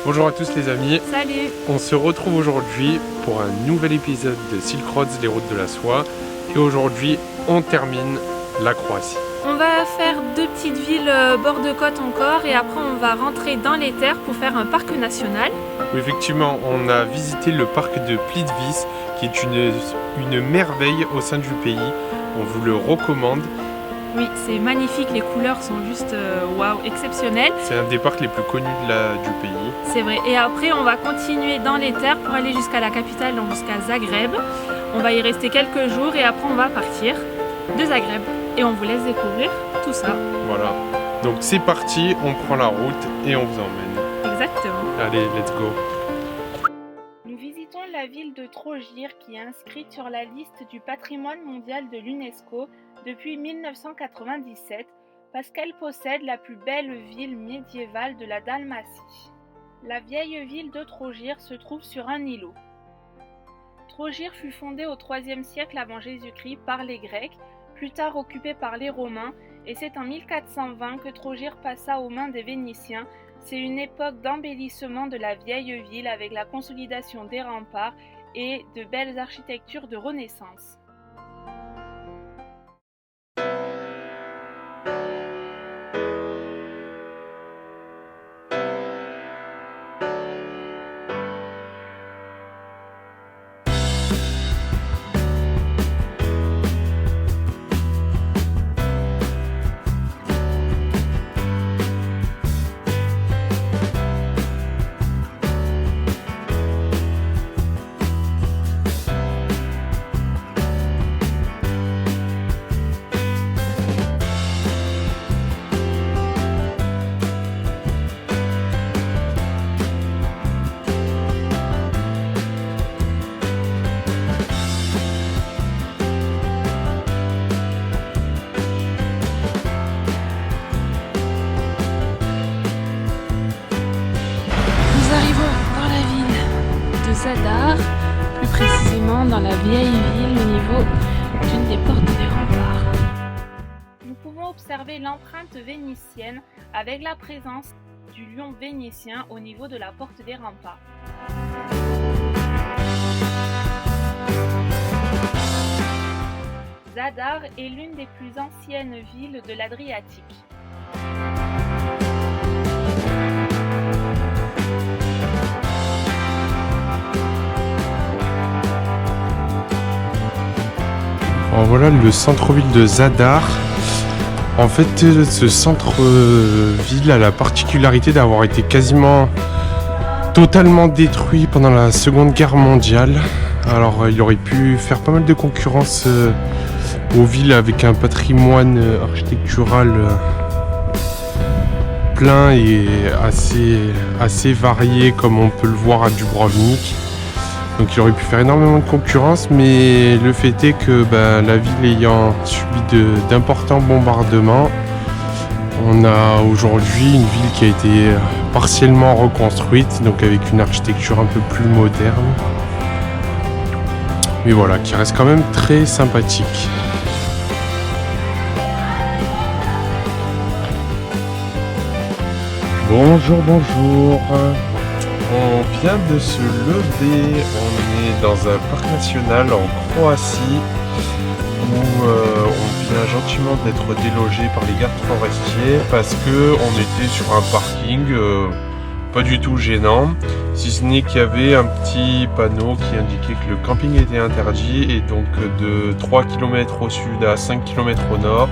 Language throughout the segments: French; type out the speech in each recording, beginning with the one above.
Bonjour à tous les amis. Salut. On se retrouve aujourd'hui pour un nouvel épisode de Silk Roads, les routes de la soie. Et aujourd'hui, on termine la Croatie. On va faire 2 petites villes bord de côte encore et après on va rentrer dans les terres pour faire un parc national. Oui, effectivement, on a visité le parc de Plitvice qui est une merveille au sein du pays. On vous le recommande. Oui, c'est magnifique, les couleurs sont juste waouh, exceptionnelles. C'est un des parcs les plus connus du pays. C'est vrai. Et après, on va continuer dans les terres pour aller jusqu'à la capitale, donc jusqu'à Zagreb. On va y rester quelques jours et après, on va partir de Zagreb. Et on vous laisse découvrir tout ça. Voilà. Donc c'est parti, on prend la route et on vous emmène. Exactement. Allez, let's go. Nous visitons la ville de Trogir qui est inscrite sur la liste du patrimoine mondial de l'UNESCO depuis 1997 parce qu'elle possède la plus belle ville médiévale de la Dalmatie. La vieille ville de Trogir se trouve sur un îlot. Trogir fut fondée au IIIe siècle avant Jésus-Christ par les Grecs, plus tard occupée par les Romains, et c'est en 1420 que Trogir passa aux mains des Vénitiens. C'est une époque d'embellissement de la vieille ville avec la consolidation des remparts et de belles architectures de Renaissance. Zadar, plus précisément dans la vieille ville au niveau d'une des portes des remparts. Nous pouvons observer l'empreinte vénitienne avec la présence du lion vénitien au niveau de la porte des remparts. Zadar est l'une des plus anciennes villes de l'Adriatique. Alors voilà le centre-ville de Zadar. En fait, ce centre-ville a la particularité d'avoir été quasiment totalement détruit pendant la Seconde Guerre mondiale. Alors il aurait pu faire pas mal de concurrence aux villes avec un patrimoine architectural plein et assez varié comme on peut le voir à Dubrovnik. Donc il aurait pu faire énormément de concurrence, mais le fait est que la ville ayant subi d'importants bombardements, on a aujourd'hui une ville qui a été partiellement reconstruite, donc avec une architecture un peu plus moderne. Mais voilà, qui reste quand même très sympathique. Bonjour, bonjour. On vient de se lever, on est dans un parc national en Croatie où on vient gentiment d'être délogé par les gardes forestiers parce qu'on était sur un parking pas du tout gênant, si ce n'est qu'il y avait un petit panneau qui indiquait que le camping était interdit et donc de 3 km au sud à 5 km au nord.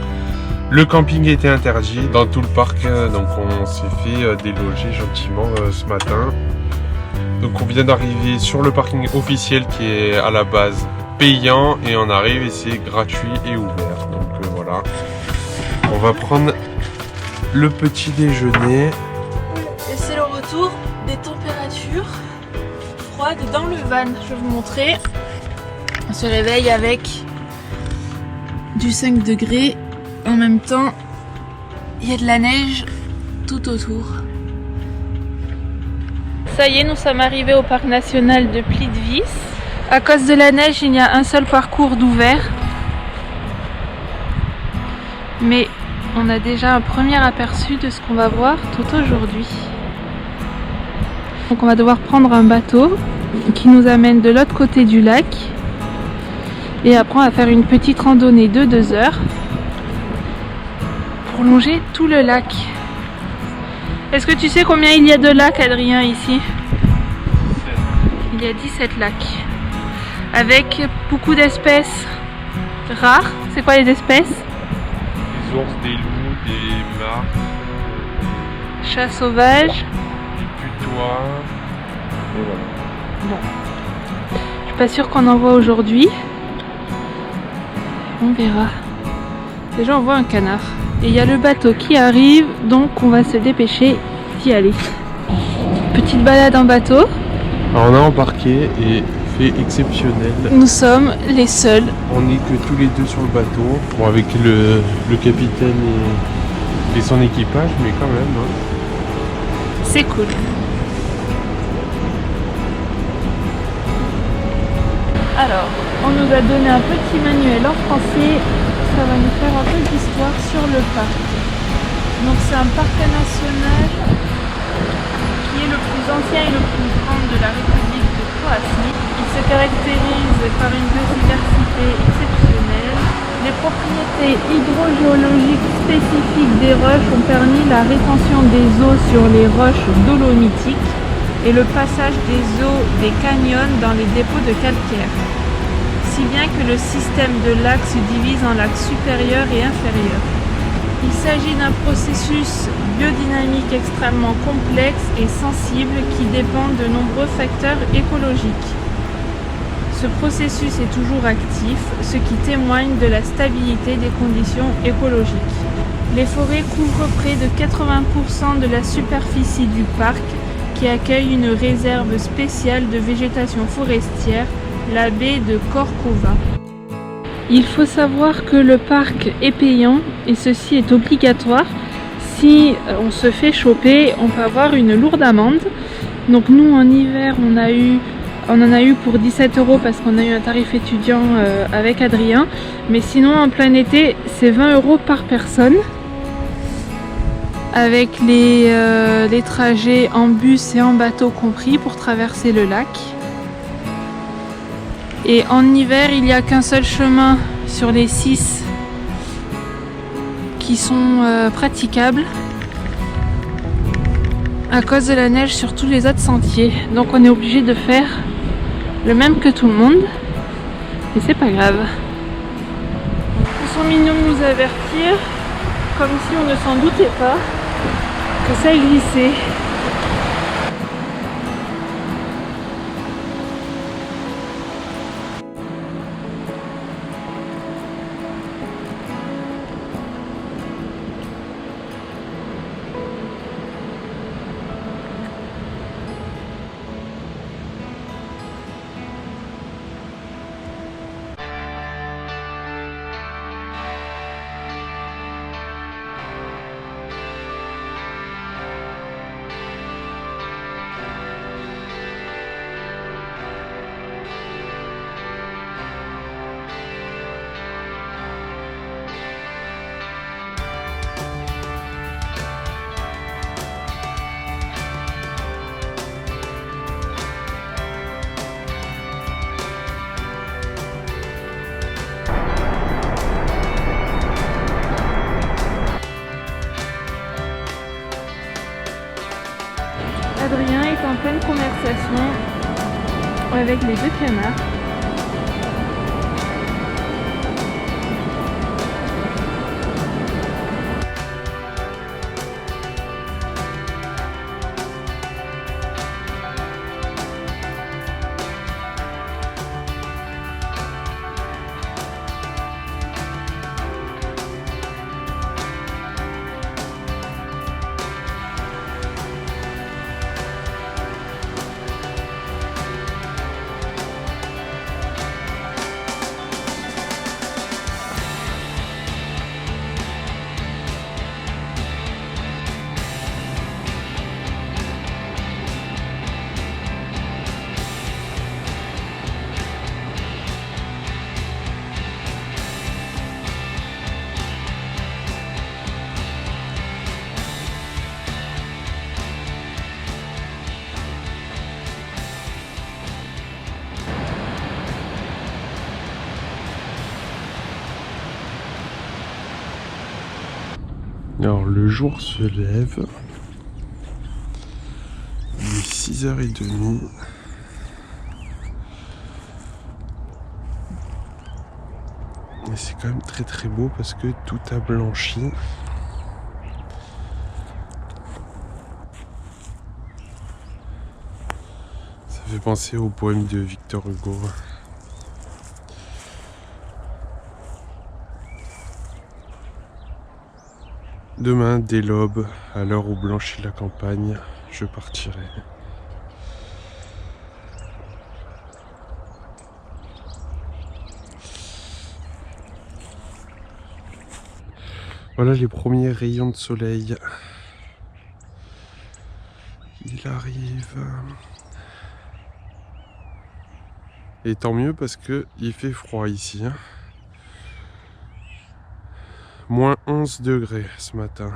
Le camping était interdit dans tout le parc, donc on s'est fait déloger gentiment ce matin. Donc on vient d'arriver sur le parking officiel qui est à la base payant et on arrive et c'est gratuit et ouvert. Donc voilà, on va prendre le petit déjeuner. Et c'est le retour des températures froides dans le van. Je vais vous montrer. On se réveille avec du 5 degrés. En même temps, il y a de la neige tout autour. Ça y est, nous sommes arrivés au parc national de Plitvice. À cause de la neige, il y a un seul parcours d'ouvert. Mais on a déjà un premier aperçu de ce qu'on va voir tout aujourd'hui. Donc on va devoir prendre un bateau qui nous amène de l'autre côté du lac. Et après on va faire une petite randonnée de 2 heures pour longer tout le lac. Est-ce que tu sais combien il y a de lacs, Adrien, ici? Il y a 17 lacs. Avec beaucoup d'espèces rares. C'est quoi les espèces? Des ours, des loups, des martres, Chats sauvages. des putois. Et voilà. Bon. Je suis pas sûre qu'on en voit aujourd'hui. On verra. Déjà on voit un canard. Et il y a le bateau qui arrive, donc on va se dépêcher d'y aller. Petite balade en bateau. Alors on a embarqué et fait exceptionnel. Nous sommes les seuls. On n'est que tous les deux sur le bateau. Bon, avec le capitaine et son équipage, mais quand même. Hein. C'est cool. Alors, on nous a donné un petit manuel en français. Ça va nous faire un peu d'histoire sur le parc. Donc c'est un parc national qui est le plus ancien et le plus grand de la République de Croatie. Il se caractérise par une biodiversité exceptionnelle. Les propriétés hydrogéologiques spécifiques des roches ont permis la rétention des eaux sur les roches dolomitiques et le passage des eaux des canyons dans les dépôts de calcaire. Si bien que le système de lacs se divise en lacs supérieurs et inférieurs. Il s'agit d'un processus biodynamique extrêmement complexe et sensible qui dépend de nombreux facteurs écologiques. Ce processus est toujours actif, ce qui témoigne de la stabilité des conditions écologiques. Les forêts couvrent près de 80% de la superficie du parc, qui accueille une réserve spéciale de végétation forestière, la baie de Corcova. Il faut savoir que le parc est payant et ceci est obligatoire. Si on se fait choper, on peut avoir une lourde amende. Donc nous en hiver on en a eu pour 17 € parce qu'on a eu un tarif étudiant avec Adrien. Mais sinon en plein été c'est 20 € par personne. Avec les trajets en bus et en bateau compris pour traverser le lac. Et en hiver, il n'y a qu'un seul chemin sur les 6 qui sont praticables à cause de la neige sur tous les autres sentiers. Donc on est obligé de faire le même que tout le monde. Et c'est pas grave. Ils sont mignons de nous avertir, comme si on ne s'en doutait pas que ça glissait. Adrien est en pleine conversation avec les 2 canards. Alors le jour se lève, il est 6h30. Et c'est quand même très très beau parce que tout a blanchi. Ça fait penser au poème de Victor Hugo. Demain, dès l'aube, à l'heure où blanchit la campagne, je partirai. Voilà les premiers rayons de soleil. Il arrive. Et tant mieux parce que il fait froid ici. Moins 11 degrés ce matin.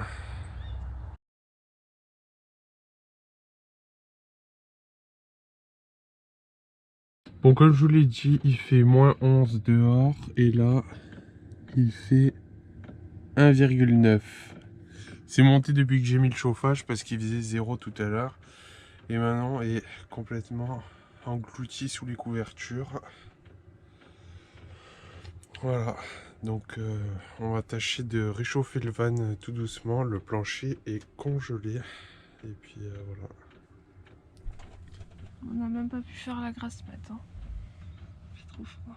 Bon, comme je vous l'ai dit, il fait moins 11 dehors. Et là, il fait 1,9. C'est monté depuis que j'ai mis le chauffage parce qu'il faisait 0 tout à l'heure. Et maintenant, il est complètement englouti sous les couvertures. Voilà. Donc, on va tâcher de réchauffer le van tout doucement. Le plancher est congelé. Et puis, voilà. On n'a même pas pu faire la grasse mat. Hein. J'ai trop froid.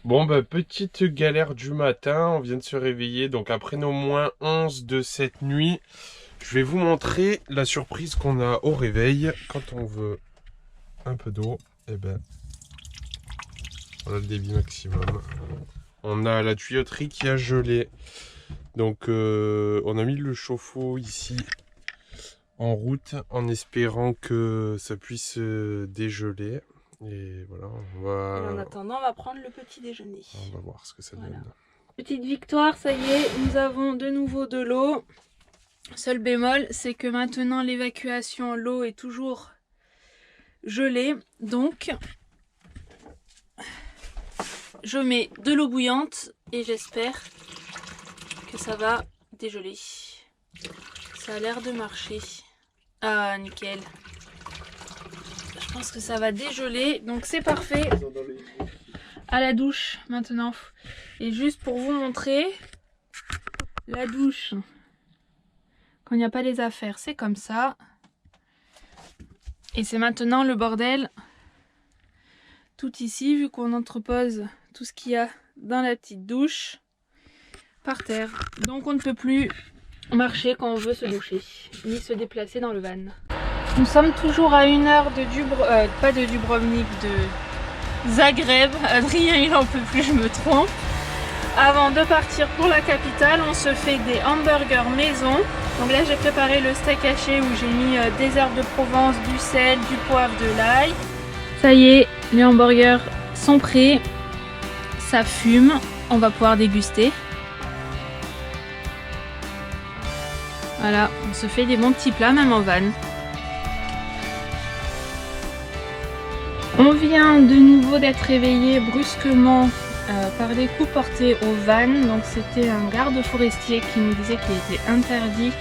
Bon, bah, petite galère du matin. On vient de se réveiller. Donc, après nos moins 11 de cette nuit, je vais vous montrer la surprise qu'on a au réveil. Quand on veut un peu d'eau, et ben, on a le débit maximum. On a la tuyauterie qui a gelé. Donc, on a mis le chauffe-eau ici en route en espérant que ça puisse dégeler. Et voilà, on va... Et en attendant, on va prendre le petit déjeuner. On va voir ce que ça donne. Petite victoire, ça y est, nous avons de nouveau de l'eau. Seul bémol, c'est que maintenant l'évacuation, l'eau est toujours gelée. Donc, je mets de l'eau bouillante et j'espère que ça va dégeler. Ça a l'air de marcher. Ah, nickel. Je pense que ça va dégeler, donc c'est parfait. À la douche maintenant. Et juste pour vous montrer, la douche, quand il n'y a pas les affaires, c'est comme ça. Et c'est maintenant le bordel. Tout ici, vu qu'on entrepose tout ce qu'il y a dans la petite douche par terre. Donc on ne peut plus marcher quand on veut se doucher, ni se déplacer dans le van. Nous sommes toujours à 1 heure de pas de Dubrovnik, de Zagreb. Adrien il en peut plus, je me trompe. Avant de partir pour la capitale, on se fait des hamburgers maison. Donc là j'ai préparé le steak haché où j'ai mis des herbes de Provence, du sel, du poivre, de l'ail. Ça y est, les hamburgers sont prêts. Ça fume, on va pouvoir déguster. Voilà, on se fait des bons petits plats même en van. On vient de nouveau d'être réveillé brusquement par des coups portés au van. Donc c'était un garde forestier qui nous disait qu'il était interdit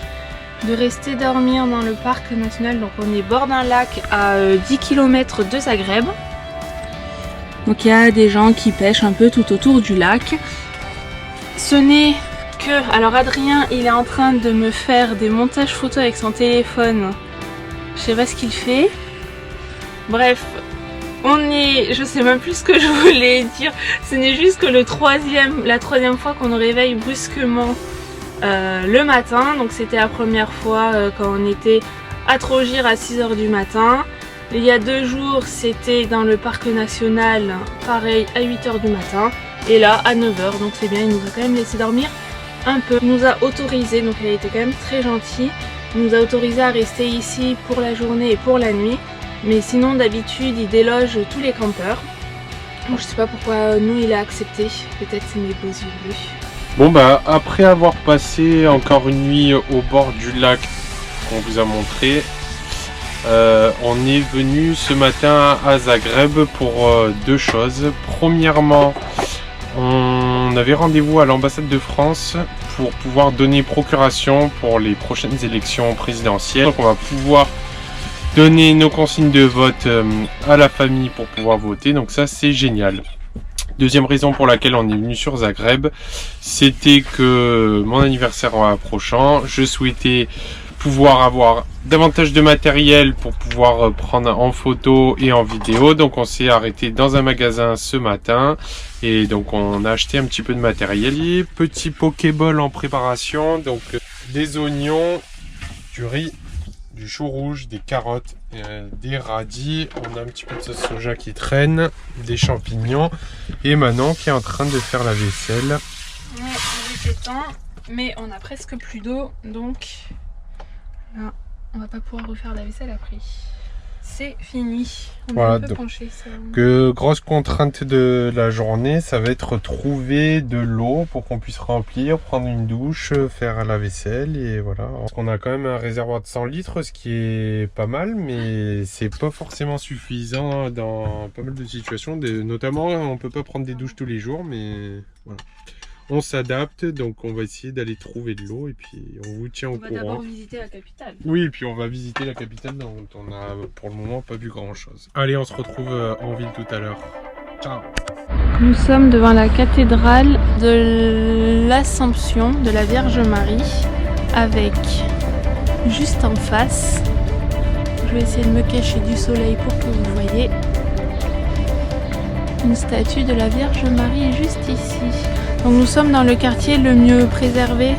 de rester dormir dans le parc national. Donc on est bord d'un lac à 10 km de Zagreb. Donc il y a des gens qui pêchent un peu tout autour du lac. Ce n'est que... Alors Adrien il est en train de me faire des montages photos avec son téléphone. Je sais pas ce qu'il fait. Bref. On est, je sais même plus ce que je voulais dire, ce n'est juste que la troisième fois qu'on nous réveille brusquement le matin. Donc c'était la première fois quand on était à Trogir à 6 h du matin. Il y a 2 jours c'était dans le parc national, pareil à 8 h du matin. Et là à 9 h, donc c'est bien, il nous a quand même laissé dormir un peu. Il nous a autorisé, donc il a été quand même très gentil, il nous a autorisé à rester ici pour la journée et pour la nuit. Mais sinon d'habitude il déloge tous les campeurs. Je sais pas pourquoi nous il a accepté. Peut-être c'est mes beaux yeux bleus. Bon bah après avoir passé encore une nuit au bord du lac qu'on vous a montré, on est venu ce matin à Zagreb pour 2 choses. Premièrement, on avait rendez-vous à l'ambassade de France pour pouvoir donner procuration pour les prochaines élections présidentielles. Donc on va pouvoir donner nos consignes de vote à la famille pour pouvoir voter, donc ça c'est génial. Deuxième raison pour laquelle on est venu sur Zagreb, c'était que mon anniversaire en approchant, je souhaitais pouvoir avoir davantage de matériel pour pouvoir prendre en photo et en vidéo. Donc on s'est arrêté dans un magasin ce matin et donc on a acheté un petit peu de matériel. Petit pokéball en préparation, donc des oignons, du riz, du chou rouge, des carottes, des radis, on a un petit peu de sauce soja qui traîne, des champignons et Manon qui est en train de faire la vaisselle. Ouais, il était temps, mais on a presque plus d'eau, donc là, on va pas pouvoir refaire la vaisselle après. C'est fini. On est un peu penché. Grosse contrainte de la journée, ça va être trouver de l'eau pour qu'on puisse remplir, prendre une douche, faire la vaisselle et voilà. On a quand même un réservoir de 100 litres, ce qui est pas mal, mais c'est pas forcément suffisant dans pas mal de situations. Notamment, on peut pas prendre des douches tous les jours, mais voilà. On s'adapte, donc on va essayer d'aller trouver de l'eau et puis on vous tient au courant. On va d'abord visiter la capitale. Oui, et puis on va visiter la capitale dont on a pour le moment pas vu grand chose. Allez, on se retrouve en ville tout à l'heure. Ciao. Nous sommes devant la cathédrale de l'Assomption de la Vierge Marie avec juste en face, je vais essayer de me cacher du soleil pour que vous voyez, une statue de la Vierge Marie juste ici. Donc nous sommes dans le quartier le mieux préservé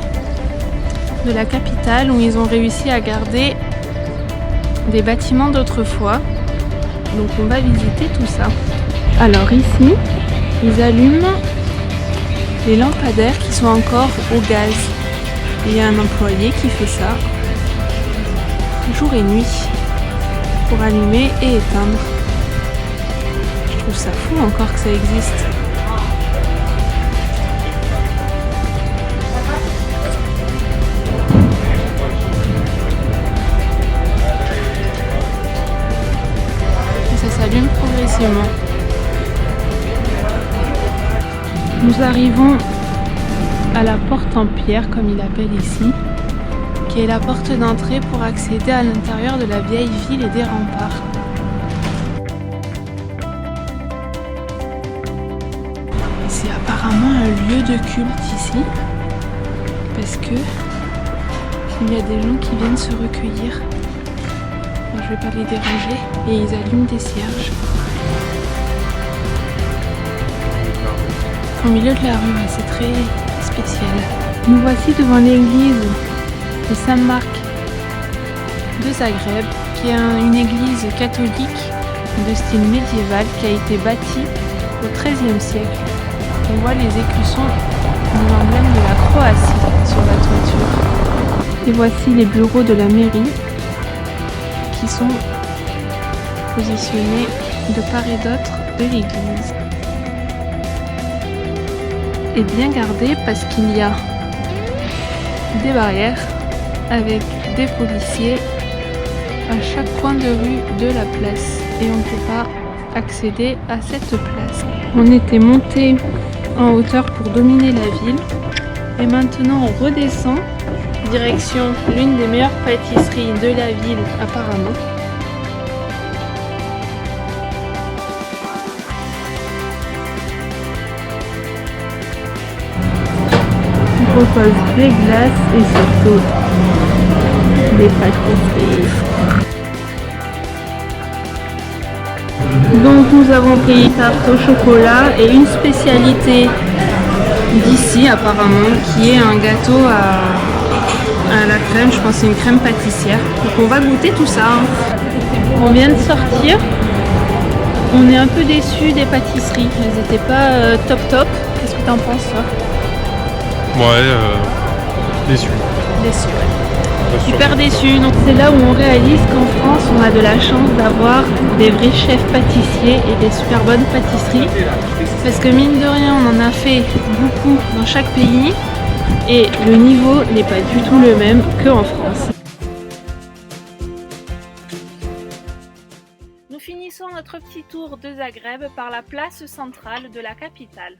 de la capitale où ils ont réussi à garder des bâtiments d'autrefois. Donc on va visiter tout ça. Alors ici, ils allument les lampadaires qui sont encore au gaz. Il y a un employé qui fait ça jour et nuit pour allumer et éteindre. Je trouve ça fou encore que ça existe. Progressivement. Nous arrivons à la porte en pierre, comme il appelle ici, qui est la porte d'entrée pour accéder à l'intérieur de la vieille ville et des remparts. C'est apparemment un lieu de culte ici, parce que il y a des gens qui viennent se recueillir. Je vais pas les déranger et ils allument des cierges. Au milieu de la rue, c'est très spécial. Nous voici devant l'église de Saint-Marc de Zagreb, qui est une église catholique de style médiéval qui a été bâtie au XIIIe siècle. On voit les écussons de l'emblème de la Croatie sur la toiture. Et voici les bureaux de la mairie qui sont positionnés de part et d'autre de l'église. Et bien gardés parce qu'il y a des barrières avec des policiers à chaque coin de rue de la place et on ne peut pas accéder à cette place. On était monté en hauteur pour dominer la ville et maintenant on redescend direction l'une des meilleures pâtisseries de la ville apparemment. On propose des glaces et surtout des pâtisseries. Donc nous avons pris une tarte au chocolat et une spécialité d'ici apparemment qui est un gâteau à la crème, je pense que c'est une crème pâtissière. Donc on va goûter tout ça. On vient de sortir. On est un peu déçus des pâtisseries. Elles n'étaient pas top. Qu'est-ce que tu en penses toi? Ouais, déçu. Déçu, ouais. Super déçu. Donc c'est là où on réalise qu'en France on a de la chance d'avoir des vrais chefs pâtissiers et des super bonnes pâtisseries. Parce que mine de rien on en a fait beaucoup dans chaque pays. Et le niveau n'est pas du tout le même qu'en France. Nous finissons notre petit tour de Zagreb par la place centrale de la capitale.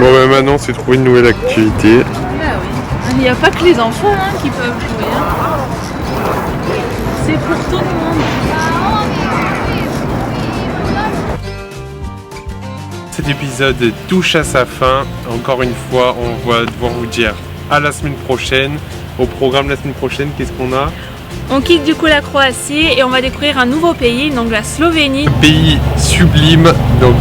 Bon bah maintenant c'est trouver une nouvelle activité. Bah oui. Il n'y a pas que les enfants qui peuvent jouer. C'est pour tout le monde. Cet épisode touche à sa fin. Encore une fois, on va devoir vous dire à la semaine prochaine. Au programme la semaine prochaine, qu'est-ce qu'on a? On quitte du coup la Croatie et on va découvrir un nouveau pays, donc la Slovénie. Pays sublime, donc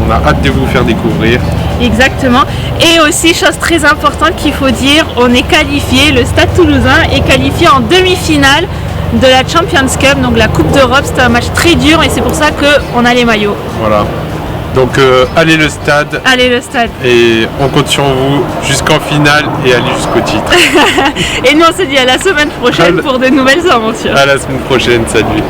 on a hâte de vous faire découvrir. Exactement. Et aussi, chose très importante qu'il faut dire, on est qualifié, le Stade Toulousain est qualifié en demi-finale de la Champions Cup, donc la Coupe d'Europe. C'était un match très dur et c'est pour ça qu'on a les maillots. Voilà. Donc allez le stade. Allez le stade. Et on compte sur vous jusqu'en finale et aller jusqu'au titre. Et nous on se dit à la semaine prochaine pour de nouvelles aventures. À la semaine prochaine, salut.